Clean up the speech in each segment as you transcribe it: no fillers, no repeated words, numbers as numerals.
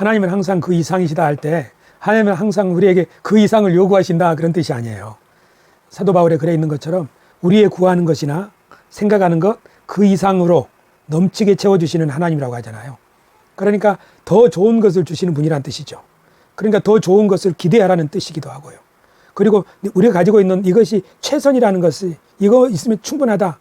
하나님은 항상 그 이상이시다 할 때 하나님은 항상 우리에게 그 이상을 요구하신다 그런 뜻이 아니에요. 사도 바울에 글에 있는 것처럼 우리의 구하는 것이나 생각하는 것 그 이상으로 넘치게 채워주시는 하나님이라고 하잖아요. 그러니까 더 좋은 것을 주시는 분이란 뜻이죠. 그러니까 더 좋은 것을 기대하라는 뜻이기도 하고요. 그리고 우리가 가지고 있는 이것이 최선이라는 것이 이거 있으면 충분하다,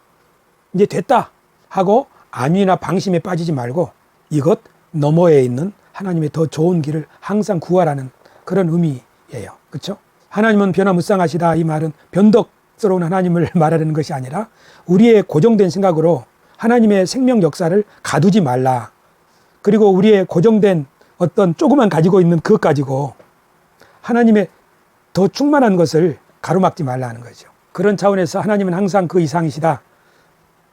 이제 됐다 하고 안위나 방심에 빠지지 말고 이것 너머에 있는 하나님의 더 좋은 길을 항상 구하라는 그런 의미예요. 그렇죠? 하나님은 변화무쌍하시다, 이 말은 변덕스러운 하나님을 말하는 것이 아니라 우리의 고정된 생각으로 하나님의 생명 역사를 가두지 말라. 그리고 우리의 고정된 어떤 조그만 가지고 있는 그것 가지고 하나님의 더 충만한 것을 가로막지 말라는 거죠. 그런 차원에서 하나님은 항상 그 이상이시다.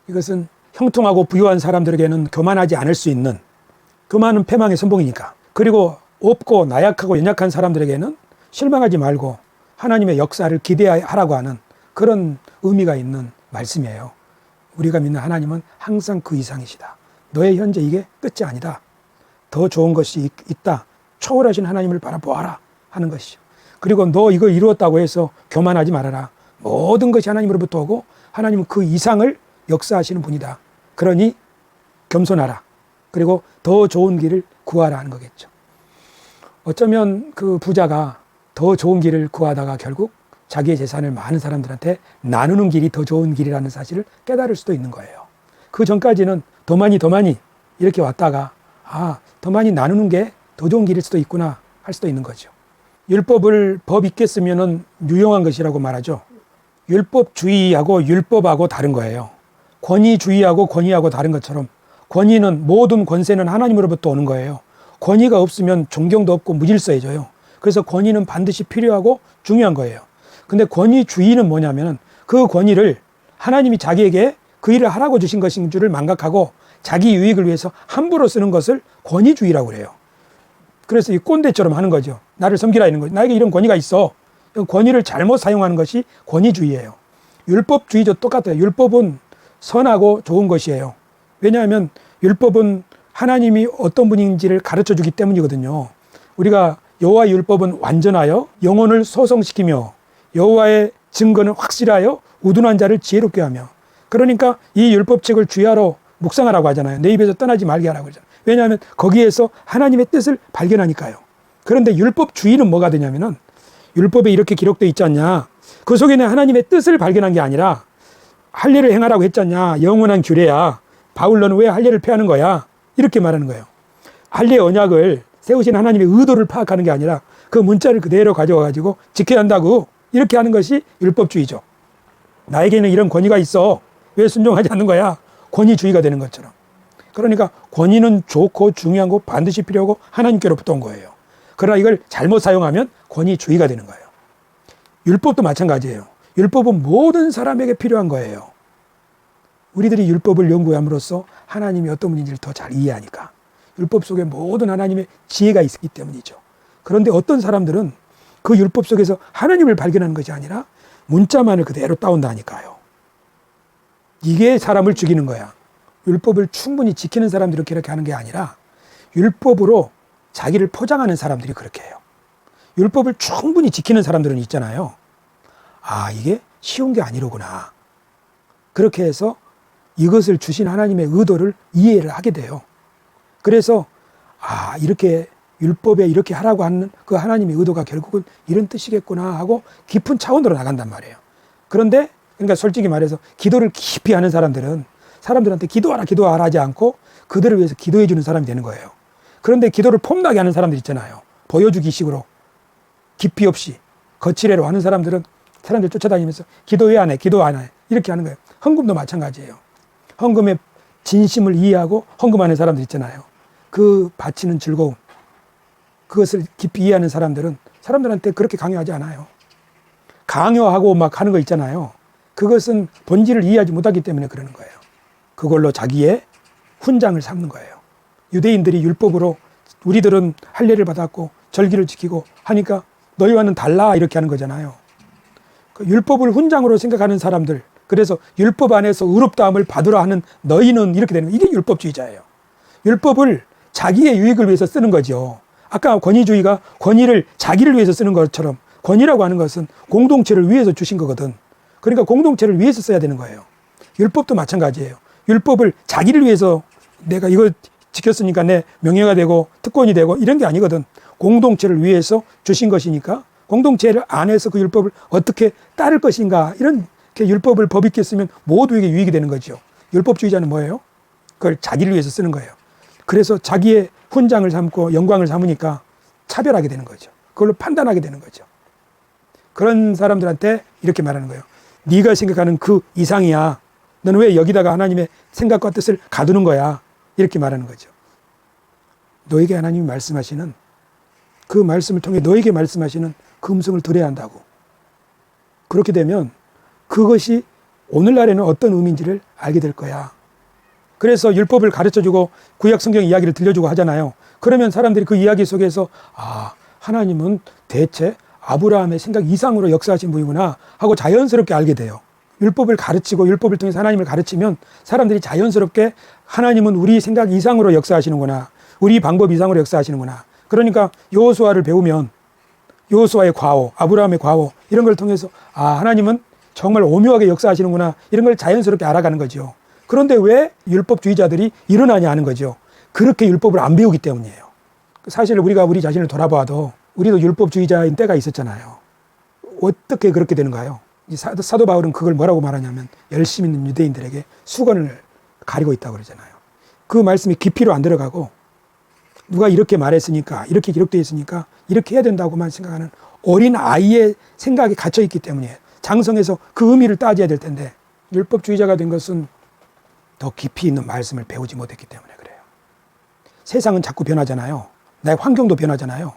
이것은 형통하고 부유한 사람들에게는 교만하지 않을 수 있는, 교만은 패망의 선봉이니까. 그리고 없고 나약하고 연약한 사람들에게는 실망하지 말고 하나님의 역사를 기대하라고 하는 그런 의미가 있는 말씀이에요. 우리가 믿는 하나님은 항상 그 이상이시다. 너의 현재 이게 끝이 아니다. 더 좋은 것이 있다. 초월하신 하나님을 바라보아라 하는 것이죠. 그리고 너 이거 이루었다고 해서 교만하지 말아라. 모든 것이 하나님으로부터 오고 하나님은 그 이상을 역사하시는 분이다. 그러니 겸손하라. 그리고 더 좋은 길을 구하라 하는 거겠죠. 어쩌면 그 부자가 더 좋은 길을 구하다가 결국 자기의 재산을 많은 사람들한테 나누는 길이 더 좋은 길이라는 사실을 깨달을 수도 있는 거예요. 그 전까지는 더 많이 이렇게 왔다가 더 많이 나누는 게 더 좋은 길일 수도 있구나 할 수도 있는 거죠. 율법을 법 있게 쓰면은 유용한 것이라고 말하죠. 율법주의하고 율법하고 다른 거예요. 권위주의하고 권위하고 다른 것처럼 권위는, 모든 권세는 하나님으로부터 오는 거예요. 권위가 없으면 존경도 없고 무질서해져요. 그래서 권위는 반드시 필요하고 중요한 거예요. 근데 권위주의는 뭐냐면 그 권위를 하나님이 자기에게 그 일을 하라고 주신 것인 줄을 망각하고 자기 유익을 위해서 함부로 쓰는 것을 권위주의라고 그래요. 그래서 이 꼰대처럼 하는 거죠. 나를 섬기라 이런 거죠. 나에게 이런 권위가 있어. 권위를 잘못 사용하는 것이 권위주의예요. 율법주의도 똑같아요. 율법은 선하고 좋은 것이에요. 왜냐하면 율법은 하나님이 어떤 분인지를 가르쳐 주기 때문이거든요. 우리가 여호와의 율법은 완전하여 영혼을 소성시키며 여호와의 증거는 확실하여 우둔한 자를 지혜롭게 하며, 그러니까 이 율법책을 주야로 묵상하라고 하잖아요. 내 입에서 떠나지 말게 하라고 그러잖아요. 왜냐하면 거기에서 하나님의 뜻을 발견하니까요. 그런데 율법주의는 뭐가 되냐면은 율법에 이렇게 기록되어 있지 않냐, 그 속에는 하나님의 뜻을 발견한 게 아니라 할례를 행하라고 했지 않냐, 영원한 규례야, 바울 너는 왜 할례를 폐하는 거야, 이렇게 말하는 거예요. 할례 언약을 세우신 하나님의 의도를 파악하는 게 아니라 그 문자를 그대로 가져와가지고 지켜야 한다고 이렇게 하는 것이 율법주의죠. 나에게는 이런 권위가 있어, 왜 순종하지 않는 거야, 권위주의가 되는 것처럼. 그러니까 권위는 좋고 중요한 거 반드시 필요하고 하나님께로부터 온 거예요. 그러나 이걸 잘못 사용하면 권위주의가 되는 거예요. 율법도 마찬가지예요. 율법은 모든 사람에게 필요한 거예요. 우리들이 율법을 연구함으로써 하나님이 어떤 분인지를 더 잘 이해하니까. 율법 속에 모든 하나님의 지혜가 있기 때문이죠. 그런데 어떤 사람들은 그 율법 속에서 하나님을 발견하는 것이 아니라 문자만을 그대로 따온다니까요. 이게 사람을 죽이는 거야. 율법을 충분히 지키는 사람들이 그렇게 하는 게 아니라 율법으로 자기를 포장하는 사람들이 그렇게 해요. 율법을 충분히 지키는 사람들은 있잖아요. 이게 쉬운 게 아니로구나. 그렇게 해서 이것을 주신 하나님의 의도를 이해를 하게 돼요. 그래서 이렇게 율법에 이렇게 하라고 하는 그 하나님의 의도가 결국은 이런 뜻이겠구나 하고 깊은 차원으로 나간단 말이에요. 그런데 그러니까 솔직히 말해서 기도를 깊이 하는 사람들은 사람들한테 기도하라 하지 않고 그들을 위해서 기도해 주는 사람이 되는 거예요. 그런데 기도를 폼나게 하는 사람들 있잖아요. 보여주기 식으로 깊이 없이 거칠애로 하는 사람들은 사람들 쫓아다니면서 기도 왜 안 해? 기도 안 해? 이렇게 하는 거예요. 헌금도 마찬가지예요. 헌금의 진심을 이해하고 헌금하는 사람들 있잖아요. 그 바치는 즐거움, 그것을 깊이 이해하는 사람들은 사람들한테 그렇게 강요하지 않아요. 강요하고 막 하는 거 있잖아요. 그것은 본질을 이해하지 못하기 때문에 그러는 거예요. 그걸로 자기의 훈장을 삼는 거예요. 유대인들이 율법으로 우리들은 할례를 받았고 절기를 지키고 하니까 너희와는 달라 이렇게 하는 거잖아요. 그 율법을 훈장으로 생각하는 사람들, 그래서 율법 안에서 의롭다함을 받으라 하는 너희는 이렇게 되는 거예요. 이게 율법주의자예요. 율법을 자기의 유익을 위해서 쓰는 거죠. 아까 권위주의가 권위를 자기를 위해서 쓰는 것처럼 권위라고 하는 것은 공동체를 위해서 주신 거거든. 그러니까 공동체를 위해서 써야 되는 거예요. 율법도 마찬가지예요. 율법을 자기를 위해서 내가 이거 지켰으니까 내 명예가 되고 특권이 되고 이런 게 아니거든. 공동체를 위해서 주신 것이니까 공동체를 안에서 그 율법을 어떻게 따를 것인가 이런 율법을 법 있게 쓰면 모두에게 유익이 되는 거죠. 율법주의자는 뭐예요? 그걸 자기를 위해서 쓰는 거예요. 그래서 자기의 훈장을 삼고 영광을 삼으니까 차별하게 되는 거죠. 그걸로 판단하게 되는 거죠. 그런 사람들한테 이렇게 말하는 거예요. 네가 생각하는 그 이상이야. 너는 왜 여기다가 하나님의 생각과 뜻을 가두는 거야? 이렇게 말하는 거죠. 너에게 하나님이 말씀하시는 그 말씀을 통해 너에게 말씀하시는 그 음성을 들어야 한다고. 그렇게 되면 그것이 오늘날에는 어떤 의미인지를 알게 될 거야. 그래서 율법을 가르쳐주고 구약 성경 이야기를 들려주고 하잖아요. 그러면 사람들이 그 이야기 속에서 아, 하나님은 대체 아브라함의 생각 이상으로 역사하신 분이구나 하고 자연스럽게 알게 돼요. 율법을 가르치고 율법을 통해서 하나님을 가르치면 사람들이 자연스럽게 하나님은 우리 생각 이상으로 역사하시는구나. 우리 방법 이상으로 역사하시는구나. 그러니까 여호수아를 배우면 여호수아의 과오, 아브라함의 과오 이런 걸 통해서 아, 하나님은 정말 오묘하게 역사하시는구나. 이런 걸 자연스럽게 알아가는 거죠. 그런데 왜 율법주의자들이 일어나냐 하는 거죠. 그렇게 율법을 안 배우기 때문이에요. 사실 우리가 우리 자신을 돌아봐도 우리도 율법주의자인 때가 있었잖아요. 어떻게 그렇게 되는가요? 사도 바울은 그걸 뭐라고 말하냐면 열심 있는 유대인들에게 수건을 가리고 있다고 그러잖아요. 그 말씀이 깊이로 안 들어가고 누가 이렇게 말했으니까 이렇게 기록되어 있으니까 이렇게 해야 된다고만 생각하는 어린 아이의 생각이 갇혀 있기 때문이에요. 장성에서 그 의미를 따져야 될 텐데 율법주의자가 된 것은 더 깊이 있는 말씀을 배우지 못했기 때문에 그래요. 세상은 자꾸 변하잖아요. 나의 환경도 변하잖아요.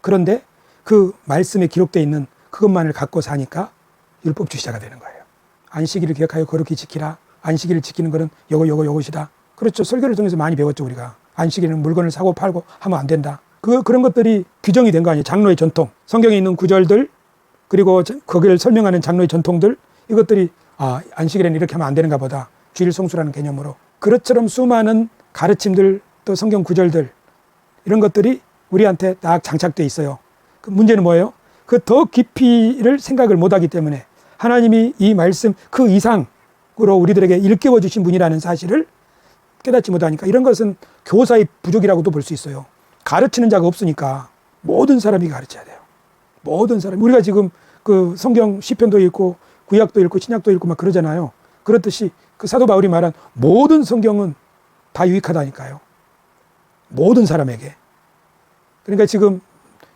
그런데 그 말씀에 기록되어 있는 그것만을 갖고 사니까 율법주의자가 되는 거예요. 안식일을 기억하여 거룩히 지키라. 안식일을 지키는 것은 요것이다. 그렇죠. 설교를 통해서 많이 배웠죠, 우리가. 안식일에는 물건을 사고 팔고 하면 안 된다. 그런 것들이 규정이 된 거 아니에요. 장로의 전통. 성경에 있는 구절들, 그리고 거기를 설명하는 장로의 전통들, 이것들이 아, 안식일에는 이렇게 하면 안 되는가 보다. 주일 성수라는 개념으로. 그것처럼 수많은 가르침들, 또 성경 구절들, 이런 것들이 우리한테 딱 장착되어 있어요. 그 문제는 뭐예요? 그 더 깊이를 생각을 못하기 때문에 하나님이 이 말씀 그 이상으로 우리들에게 일깨워 주신 분이라는 사실을 깨닫지 못하니까 이런 것은 교사의 부족이라고도 볼 수 있어요. 가르치는 자가 없으니까 모든 사람이 가르쳐야 돼요. 모든 사람. 우리가 지금 그 성경 시편도 읽고 구약도 읽고 신약도 읽고 막 그러잖아요. 그렇듯이 그 사도 바울이 말한 모든 성경은 다 유익하다니까요. 모든 사람에게. 그러니까 지금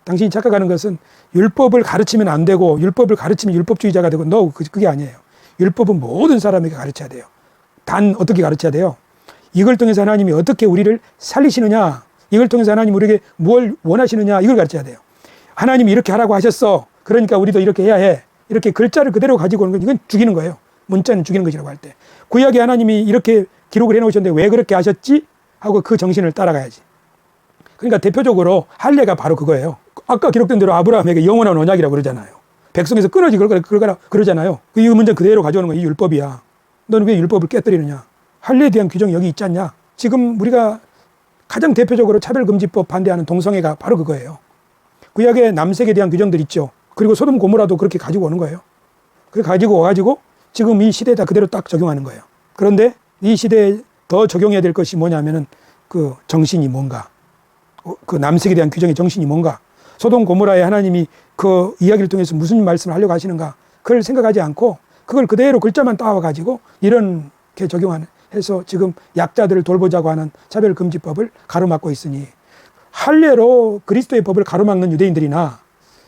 당신이 착각하는 것은 율법을 가르치면 안 되고 율법을 가르치면 율법주의자가 되고 그게 아니에요. 율법은 모든 사람에게 가르쳐야 돼요. 단 어떻게 가르쳐야 돼요? 이걸 통해서 하나님이 어떻게 우리를 살리시느냐, 이걸 통해서 하나님 우리에게 뭘 원하시느냐, 이걸 가르쳐야 돼요. 하나님이 이렇게 하라고 하셨어. 그러니까 우리도 이렇게 해야 해. 이렇게 글자를 그대로 가지고 오는 건 이건 죽이는 거예요. 문자는 죽이는 것이라고 할 때. 구약에 하나님이 이렇게 기록을 해놓으셨는데 왜 그렇게 하셨지? 하고 그 정신을 따라가야지. 그러니까 대표적으로 할례가 바로 그거예요. 아까 기록된 대로 아브라함에게 영원한 언약이라고 그러잖아요. 백성에서 끊어지 그러거라 그러잖아요. 이 문제 그대로 가져오는 건 이 율법이야. 너는 왜 율법을 깨뜨리느냐? 할례에 대한 규정이 여기 있지 않냐? 지금 우리가 가장 대표적으로 차별금지법 반대하는 동성애가 바로 그거예요. 구약의 남색에 대한 규정들 있죠. 그리고 소돔 고모라도 그렇게 가지고 오는 거예요. 그래 가지고 와가지고 지금 이 시대에다 그대로 딱 적용하는 거예요. 그런데 이 시대에 더 적용해야 될 것이 뭐냐면은 그 정신이 뭔가, 그 남색에 대한 규정의 정신이 뭔가, 소돔 고모라의 하나님이 그 이야기를 통해서 무슨 말씀을 하려고 하시는가, 그걸 생각하지 않고 그걸 그대로 글자만 따와가지고 이렇게 적용하는 해서 지금 약자들을 돌보자고 하는 차별금지법을 가로막고 있으니, 할례로 그리스도의 법을 가로막는 유대인들이나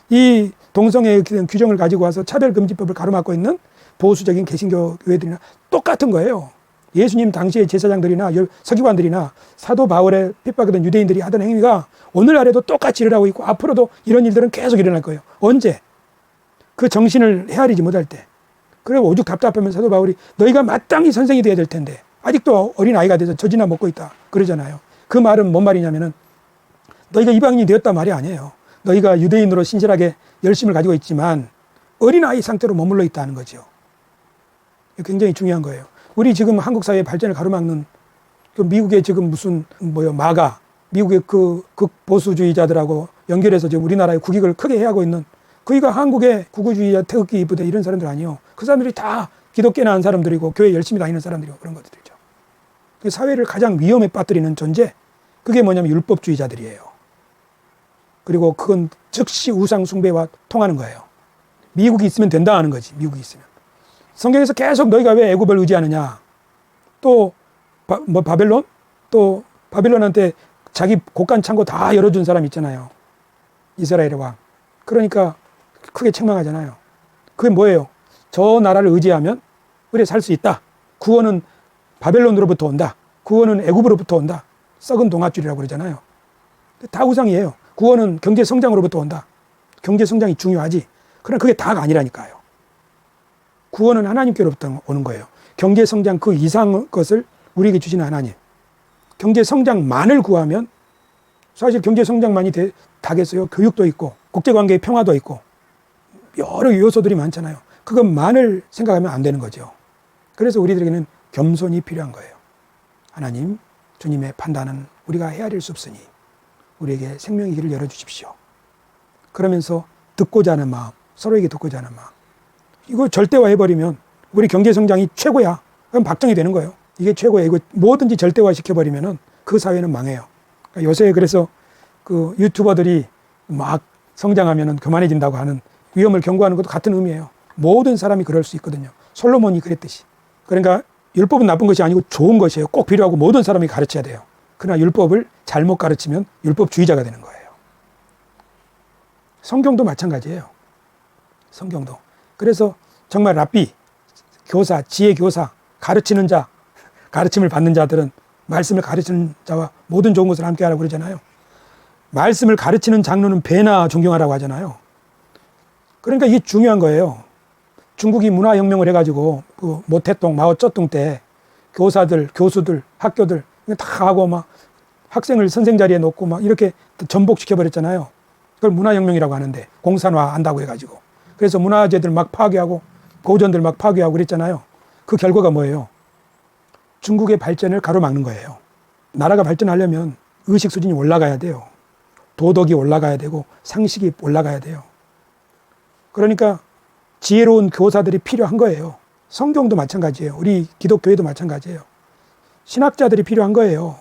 이 동성애에 대한 규정을 가지고 와서 차별금지법을 가로막고 있는 보수적인 개신교 교회들이나 똑같은 거예요. 예수님 당시의 제사장들이나 서기관들이나 사도 바울의 핍박하던 유대인들이 하던 행위가 오늘날에도 똑같이 일어나고 있고 앞으로도 이런 일들은 계속 일어날 거예요. 언제? 그 정신을 헤아리지 못할 때. 그래 오죽 답답하면 사도 바울이 너희가 마땅히 선생이 되어야 될 텐데 아직도 어린아이가 돼서 젖이나 먹고 있다 그러잖아요. 그 말은 뭔 말이냐면은 너희가 이방인이 되었단 말이 아니에요. 너희가 유대인으로 신실하게 열심을 가지고 있지만 어린아이 상태로 머물러 있다는 거죠. 굉장히 중요한 거예요. 우리 지금 한국 사회의 발전을 가로막는 그 미국의 지금 무슨 마가 미국의 그 극보수주의자들하고 연결해서 지금 우리나라의 국익을 크게 해하고 있는 그이가 한국의 구구주의자 태극기 부대 이런 사람들 아니에요. 그 사람들이 다 기독교 나은 사람들이고 교회 열심히 다니는 사람들이고 그런 것들이죠. 사회를 가장 위험에 빠뜨리는 존재, 그게 뭐냐면 율법주의자들이에요. 그리고 그건 즉시 우상 숭배와 통하는 거예요. 미국이 있으면 된다 하는 거지. 미국이 있으면. 성경에서 계속 너희가 왜 애굽을 의지하느냐. 또 바벨론? 또 바빌론한테 자기 곡간 창고 다 열어준 사람 있잖아요. 이스라엘의 왕. 그러니까 크게 책망하잖아요. 그게 뭐예요? 저 나라를 의지하면 우리 살 수 있다. 구원은 바벨론으로부터 온다. 구원은 애굽으로부터 온다. 썩은 동아줄이라고 그러잖아요. 다 우상이에요. 구원은 경제 성장으로부터 온다. 경제 성장이 중요하지. 그러나 그게 다가 아니라니까요. 구원은 하나님께로부터 오는 거예요. 경제 성장 그 이상 것을 우리에게 주시는 하나님. 경제 성장만을 구하면 사실 경제 성장만이 다겠어요. 교육도 있고 국제관계의 평화도 있고 여러 요소들이 많잖아요. 그것만을 생각하면 안 되는 거죠. 그래서 우리들에게는 겸손이 필요한 거예요. 하나님, 주님의 판단은 우리가 헤아릴 수 없으니 우리에게 생명의 길을 열어주십시오. 그러면서 듣고자 하는 마음, 서로에게 듣고자 하는 마음. 이거 절대화해버리면 우리 경제성장이 최고야. 그럼 박정희 되는 거예요. 이게 최고야. 이거 뭐든지 절대화 시켜버리면 그 사회는 망해요. 그러니까 요새 그래서 그 유튜버들이 막 성장하면 교만해진다고 하는 위험을 경고하는 것도 같은 의미예요. 모든 사람이 그럴 수 있거든요. 솔로몬이 그랬듯이. 그러니까 율법은 나쁜 것이 아니고 좋은 것이에요. 꼭 필요하고 모든 사람이 가르쳐야 돼요. 그러나 율법을 잘못 가르치면 율법주의자가 되는 거예요. 성경도 마찬가지예요. 성경도. 그래서 정말 랍비, 교사, 지혜 교사, 가르치는 자, 가르침을 받는 자들은 말씀을 가르치는 자와 모든 좋은 것을 함께 하라고 그러잖아요. 말씀을 가르치는 장로는 배나 존경하라고 하잖아요. 그러니까 이게 중요한 거예요. 중국이 문화혁명을 해가지고 그 모태동, 마오쩌둥 때 교사들, 교수들, 학교들 다 하고 막 학생을 선생 자리에 놓고 막 이렇게 전복시켜버렸잖아요. 그걸 문화혁명이라고 하는데 공산화 한다고 해가지고. 그래서 문화재들 막 파괴하고 고전들 막 파괴하고 그랬잖아요. 그 결과가 뭐예요? 중국의 발전을 가로막는 거예요. 나라가 발전하려면 의식 수준이 올라가야 돼요. 도덕이 올라가야 되고 상식이 올라가야 돼요. 그러니까 지혜로운 교사들이 필요한 거예요. 성경도 마찬가지예요. 우리 기독교회도 마찬가지예요. 신학자들이 필요한 거예요.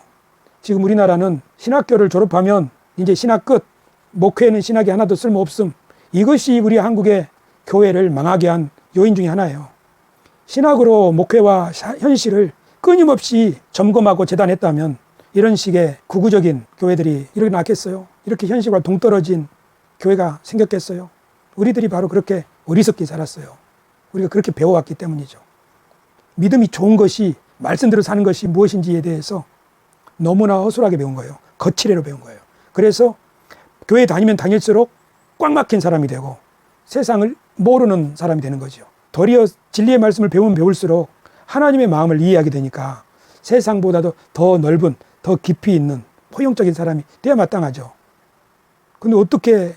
지금 우리나라는 신학교를 졸업하면 이제 신학 끝, 목회에는 신학이 하나도 쓸모없음. 이것이 우리 한국의 교회를 망하게 한 요인 중에 하나예요. 신학으로 목회와 현실을 끊임없이 점검하고 재단했다면 이런 식의 구구적인 교회들이 일어났겠어요? 이렇게 현실과 동떨어진 교회가 생겼겠어요? 우리들이 바로 그렇게 어리석게 살았어요. 우리가 그렇게 배워왔기 때문이죠. 믿음이 좋은 것이, 말씀대로 사는 것이 무엇인지에 대해서 너무나 허술하게 배운 거예요. 거칠애로 배운 거예요. 그래서 교회 다니면 다닐수록 꽉 막힌 사람이 되고 세상을 모르는 사람이 되는 거죠. 도리어 진리의 말씀을 배우면 배울수록 하나님의 마음을 이해하게 되니까 세상보다도 더 넓은, 더 깊이 있는 포용적인 사람이 돼야 마땅하죠. 근데 어떻게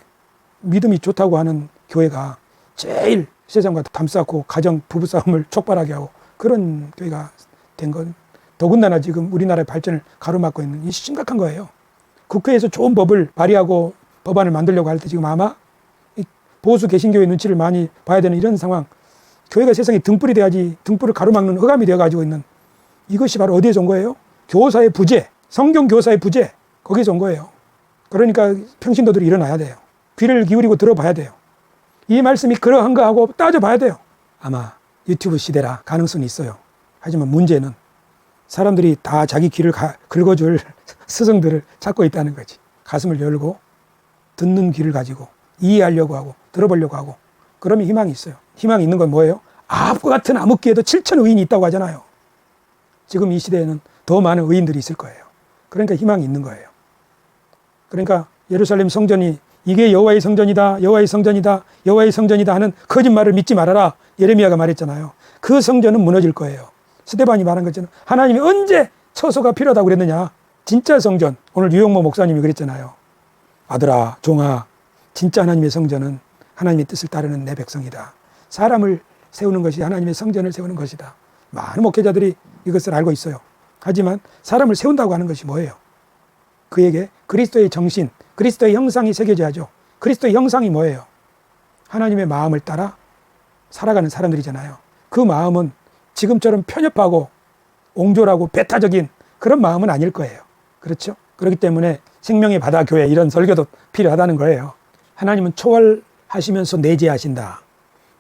믿음이 좋다고 하는 교회가 제일 세상과 담쌓고 가정, 부부싸움을 촉발하게 하고 그런 교회가 된 건 더군다나 지금 우리나라의 발전을 가로막고 있는 이 심각한 거예요. 국회에서 좋은 법을 발의하고 법안을 만들려고 할 때 지금 아마 보수 개신교의 눈치를 많이 봐야 되는 이런 상황, 교회가 세상에 등불이 돼야지 등불을 가로막는 흑암이 되어가지고 있는 이것이 바로 어디에서 온 거예요? 교사의 부재, 성경 교사의 부재, 거기서 온 거예요. 그러니까 평신도들이 일어나야 돼요. 귀를 기울이고 들어봐야 돼요. 이 말씀이 그러한가 하고 따져봐야 돼요. 아마 유튜브 시대라 가능성이 있어요. 하지만 문제는 사람들이 다 자기 귀를 긁어줄 스승들을 찾고 있다는 거지. 가슴을 열고 듣는 귀를 가지고 이해하려고 하고 들어보려고 하고 그러면 희망이 있어요. 희망이 있는 건 뭐예요? 아합과 같은 암흑기에도 7천 의인이 있다고 하잖아요. 지금 이 시대에는 더 많은 의인들이 있을 거예요. 그러니까 희망이 있는 거예요. 그러니까 예루살렘 성전이 이게 여호와의 성전이다, 여호와의 성전이다, 여호와의 성전이다 하는 거짓말을 믿지 말아라. 예레미야가 말했잖아요. 그 성전은 무너질 거예요. 스데반이 말한 것처럼 하나님이 언제 처소가 필요하다고 그랬느냐. 진짜 성전, 오늘 유영모 목사님이 그랬잖아요. 아들아, 종아, 진짜 하나님의 성전은 하나님의 뜻을 따르는 내 백성이다. 사람을 세우는 것이 하나님의 성전을 세우는 것이다. 많은 목회자들이 이것을 알고 있어요. 하지만 사람을 세운다고 하는 것이 뭐예요? 그에게 그리스도의 정신, 그리스도의 형상이 새겨져야죠. 그리스도의 형상이 뭐예요? 하나님의 마음을 따라 살아가는 사람들이잖아요. 그 마음은 지금처럼 편협하고 옹졸하고 배타적인 그런 마음은 아닐 거예요. 그렇죠? 그렇기 때문에 생명의 바다 교회 이런 설교도 필요하다는 거예요. 하나님은 초월하시면서 내재하신다.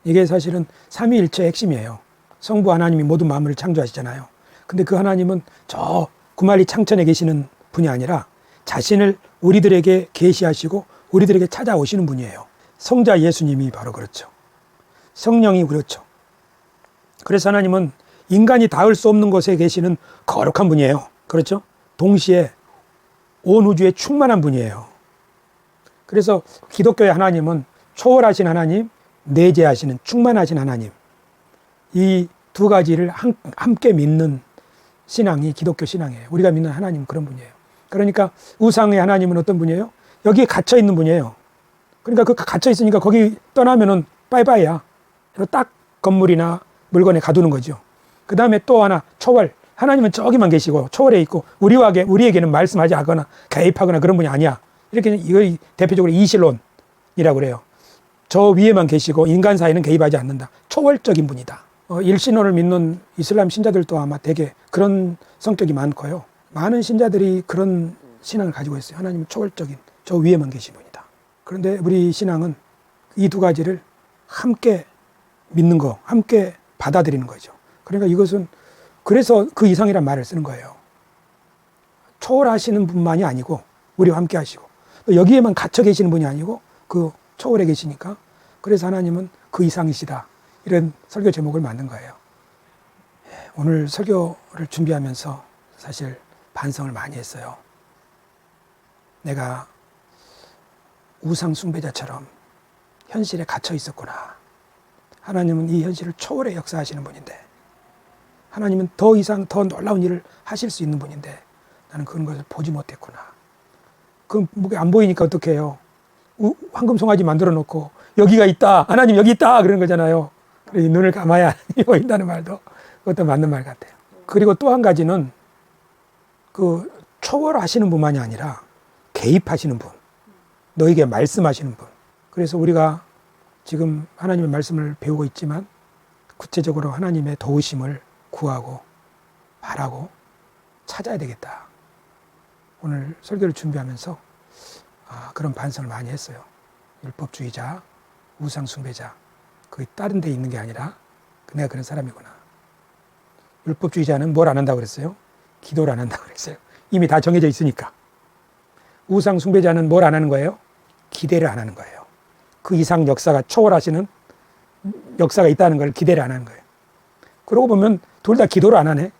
이게 사실은 삼위일체의 핵심이에요. 성부 하나님이 모든 만물을 창조하시잖아요. 근데 그 하나님은 저 구말리 창천에 계시는 분이 아니라 자신을 우리들에게 계시하시고 우리들에게 찾아오시는 분이에요. 성자 예수님이 바로 그렇죠. 성령이 그렇죠. 그래서 하나님은 인간이 닿을 수 없는 곳에 계시는 거룩한 분이에요. 그렇죠? 동시에 온 우주에 충만한 분이에요. 그래서 기독교의 하나님은 초월하신 하나님, 내재하시는 충만하신 하나님, 이 두 가지를 함께 믿는 신앙이 기독교 신앙이에요. 우리가 믿는 하나님은 그런 분이에요. 그러니까 우상의 하나님은 어떤 분이에요? 여기에 갇혀 있는 분이에요. 그러니까 그 갇혀 있으니까 거기 떠나면은 빠이빠이야. 딱 건물이나 물건에 가두는 거죠. 그 다음에 또 하나 초월. 하나님은 저기만 계시고 초월해 있고 우리에게는 말씀하지 않거나 개입하거나 그런 분이 아니야. 이렇게 이거 대표적으로 이실론이라고 그래요. 저 위에만 계시고 인간 사이는 개입하지 않는다. 초월적인 분이다. 일신론을 믿는 이슬람 신자들도 아마 되게 그런 성격이 많고요. 많은 신자들이 그런 신앙을 가지고 있어요. 하나님은 초월적인 저 위에만 계신 분이다. 그런데 우리 신앙은 이 두 가지를 함께 믿는 거, 함께 받아들이는 거죠. 그러니까 이것은 그래서 그 이상이란 말을 쓰는 거예요. 초월하시는 분만이 아니고 우리와 함께 하시고 또 여기에만 갇혀 계시는 분이 아니고 그 초월해 계시니까 그래서 하나님은 그 이상이시다. 이런 설교 제목을 만든 거예요. 오늘 설교를 준비하면서 사실 반성을 많이 했어요. 내가 우상 숭배자처럼 현실에 갇혀 있었구나. 하나님은 이 현실을 초월해 역사하시는 분인데 하나님은 더 이상 더 놀라운 일을 하실 수 있는 분인데 나는 그런 것을 보지 못했구나. 그럼 안 보이니까 어떻게 해요? 황금 송아지 만들어 놓고 여기가 있다. 하나님 여기 있다. 그런 거잖아요. 눈을 감아야 하나님이 보인다는 말도 그것도 맞는 말 같아요. 그리고 또 한 가지는 그 초월하시는 분만이 아니라 개입하시는 분. 너에게 말씀하시는 분. 그래서 우리가 지금 하나님의 말씀을 배우고 있지만 구체적으로 하나님의 도우심을 구하고 바라고 찾아야 되겠다. 오늘 설교를 준비하면서 그런 반성을 많이 했어요. 율법주의자, 우상숭배자, 그게 다른 데 있는 게 아니라 내가 그런 사람이구나. 율법주의자는 뭘 안 한다고 그랬어요? 기도를 안 한다고 그랬어요. 이미 다 정해져 있으니까. 우상숭배자는 뭘 안 하는 거예요? 기대를 안 하는 거예요. 그 이상 역사가 초월하시는 역사가 있다는 걸 기대를 안 하는 거예요. 그러고 보면 둘 다 기도를 안 하네.